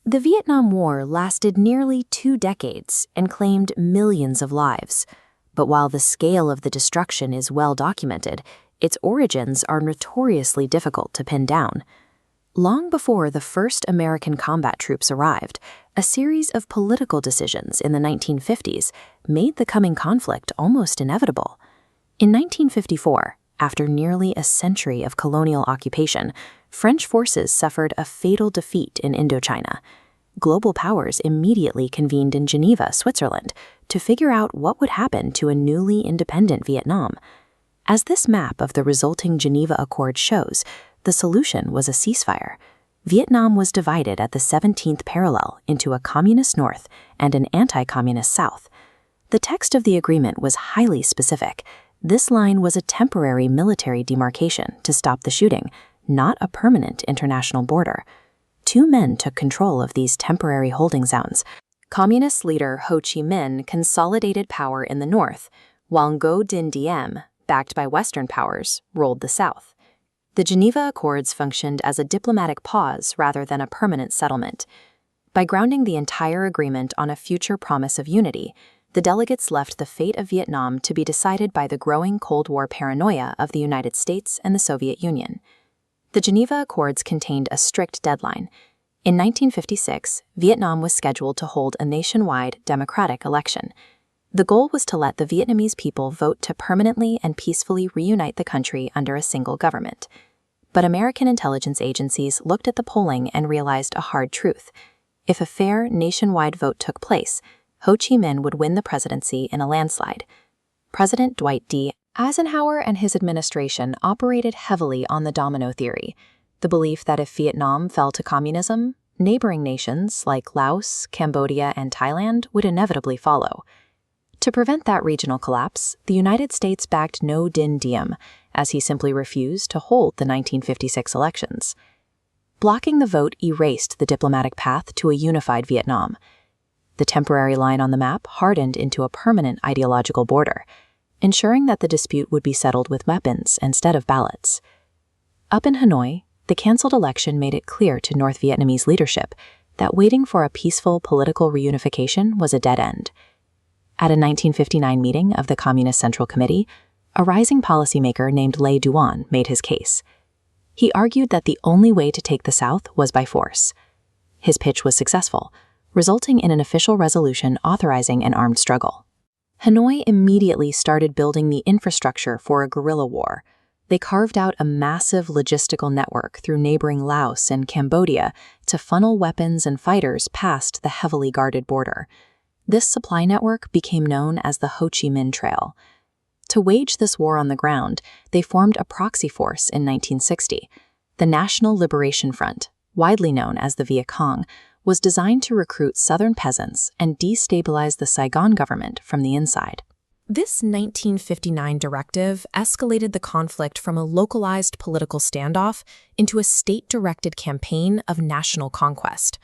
The Vietnam War lasted nearly 2 decades and claimed millions of lives. But while the scale of the destruction is well documented, its origins are notoriously difficult to pin down. Long before the first American combat troops arrived, a series of political decisions in the 1950s made the coming conflict almost inevitable. In 1954, after nearly a century of colonial occupation, French forces suffered a fatal defeat in Indochina. Global powers immediately convened in Geneva, Switzerland, to figure out what would happen to a newly independent Vietnam. As this map of the resulting Geneva Accords shows, the solution was a ceasefire. Vietnam was divided at the 17th parallel into a communist north and an anti-communist south. The text of the agreement was highly specific. This line was a temporary military demarcation to stop the shooting, not a permanent international border. 2 men took control of these temporary holding zones. Communist leader Ho Chi Minh consolidated power in the north, while Ngo Dinh Diem, backed by Western powers, ruled the south. The Geneva Accords functioned as a diplomatic pause rather than a permanent settlement. By grounding the entire agreement on a future promise of unity, the delegates left the fate of Vietnam to be decided by the growing Cold War paranoia of the United States and the Soviet Union. The Geneva Accords contained a strict deadline. In 1956, Vietnam was scheduled to hold a nationwide democratic election. The goal was to let the Vietnamese people vote to permanently and peacefully reunite the country under a single government. But American intelligence agencies looked at the polling and realized a hard truth. If a fair nationwide vote took place, Ho Chi Minh would win the presidency in a landslide. President Dwight D. Eisenhower and his administration operated heavily on the Domino Theory, the belief that if Vietnam fell to communism, neighboring nations like Laos, Cambodia, and Thailand would inevitably follow. To prevent that regional collapse, the United States backed Ngo Dinh Diem, as he simply refused to hold the 1956 elections. Blocking the vote erased the diplomatic path to a unified Vietnam. The temporary line on the map hardened into a permanent ideological border, ensuring that the dispute would be settled with weapons instead of ballots. Up in Hanoi, the cancelled election made it clear to North Vietnamese leadership that waiting for a peaceful political reunification was a dead end. At a 1959 meeting of the Communist Central Committee, a rising policymaker named Le Duan made his case. He argued that the only way to take the South was by force. His pitch was successful, resulting in an official resolution authorizing an armed struggle. Hanoi immediately started building the infrastructure for a guerrilla war. They carved out a massive logistical network through neighboring Laos and Cambodia to funnel weapons and fighters past the heavily guarded border. This supply network became known as the Ho Chi Minh Trail. To wage this war on the ground, they formed a proxy force in 1960. The National Liberation Front, widely known as the Viet Cong, was designed to recruit Southern peasants and destabilize the Saigon government from the inside. This 1959 directive escalated the conflict from a localized political standoff into a state-directed campaign of national conquest.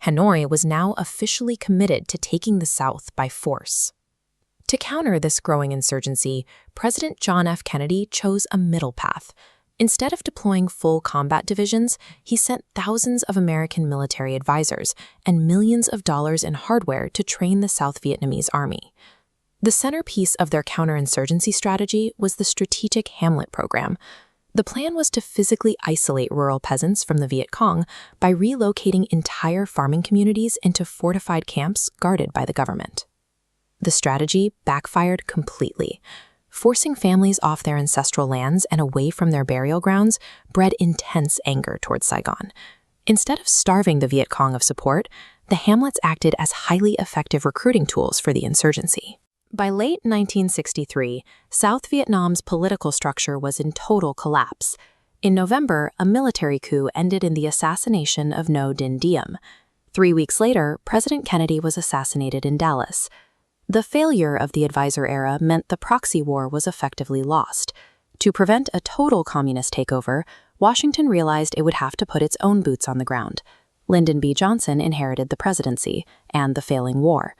Hanoi was now officially committed to taking the South by force. To counter this growing insurgency, President John F. Kennedy chose a middle path. Instead of deploying full combat divisions, he sent thousands of American military advisors and millions of dollars in hardware to train the South Vietnamese army. The centerpiece of their counterinsurgency strategy was the Strategic Hamlet Program. The plan was to physically isolate rural peasants from the Viet Cong by relocating entire farming communities into fortified camps guarded by the government. The strategy backfired completely. Forcing families off their ancestral lands and away from their burial grounds bred intense anger towards Saigon. Instead of starving the Viet Cong of support, the hamlets acted as highly effective recruiting tools for the insurgency. By late 1963, South Vietnam's political structure was in total collapse. In November, a military coup ended in the assassination of Ngo Dinh Diem. 3 weeks later, President Kennedy was assassinated in Dallas. The failure of the advisor era meant the proxy war was effectively lost. To prevent a total communist takeover, Washington realized it would have to put its own boots on the ground. Lyndon B. Johnson inherited the presidency and the failing war.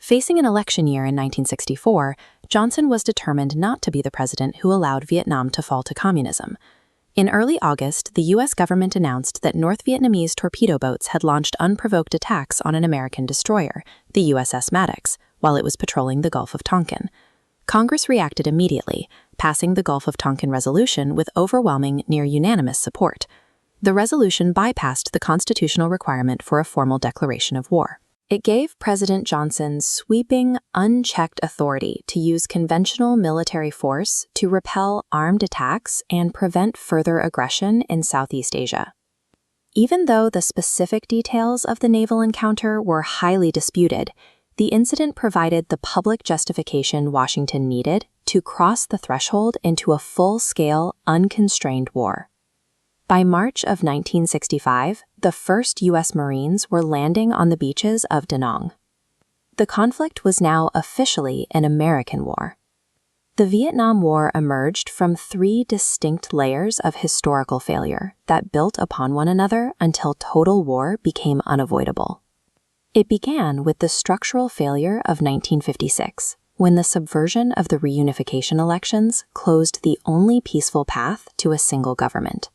Facing an election year in 1964, Johnson was determined not to be the president who allowed Vietnam to fall to communism. In early August, the U.S. government announced that North Vietnamese torpedo boats had launched unprovoked attacks on an American destroyer, the USS Maddox, while it was patrolling the Gulf of Tonkin. Congress reacted immediately, passing the Gulf of Tonkin Resolution with overwhelming, near-unanimous support. The resolution bypassed the constitutional requirement for a formal declaration of war. It gave President Johnson sweeping, unchecked authority to use conventional military force to repel armed attacks and prevent further aggression in Southeast Asia. Even though the specific details of the naval encounter were highly disputed, the incident provided the public justification Washington needed to cross the threshold into a full-scale, unconstrained war. By March of 1965, the first U.S. Marines were landing on the beaches of Da Nang. The conflict was now officially an American war. The Vietnam War emerged from three distinct layers of historical failure that built upon one another until total war became unavoidable. It began with the structural failure of 1956, when the subversion of the reunification elections closed the only peaceful path to a single government.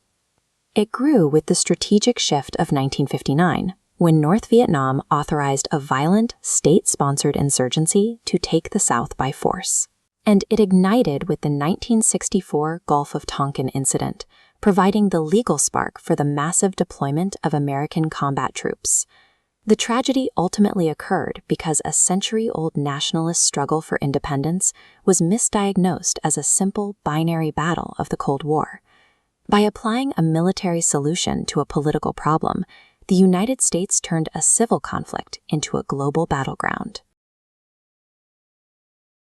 It grew with the strategic shift of 1959, when North Vietnam authorized a violent, state-sponsored insurgency to take the South by force. And it ignited with the 1964 Gulf of Tonkin incident, providing the legal spark for the massive deployment of American combat troops. The tragedy ultimately occurred because a century-old nationalist struggle for independence was misdiagnosed as a simple binary battle of the Cold War. By applying a military solution to a political problem, the United States turned a civil conflict into a global battleground.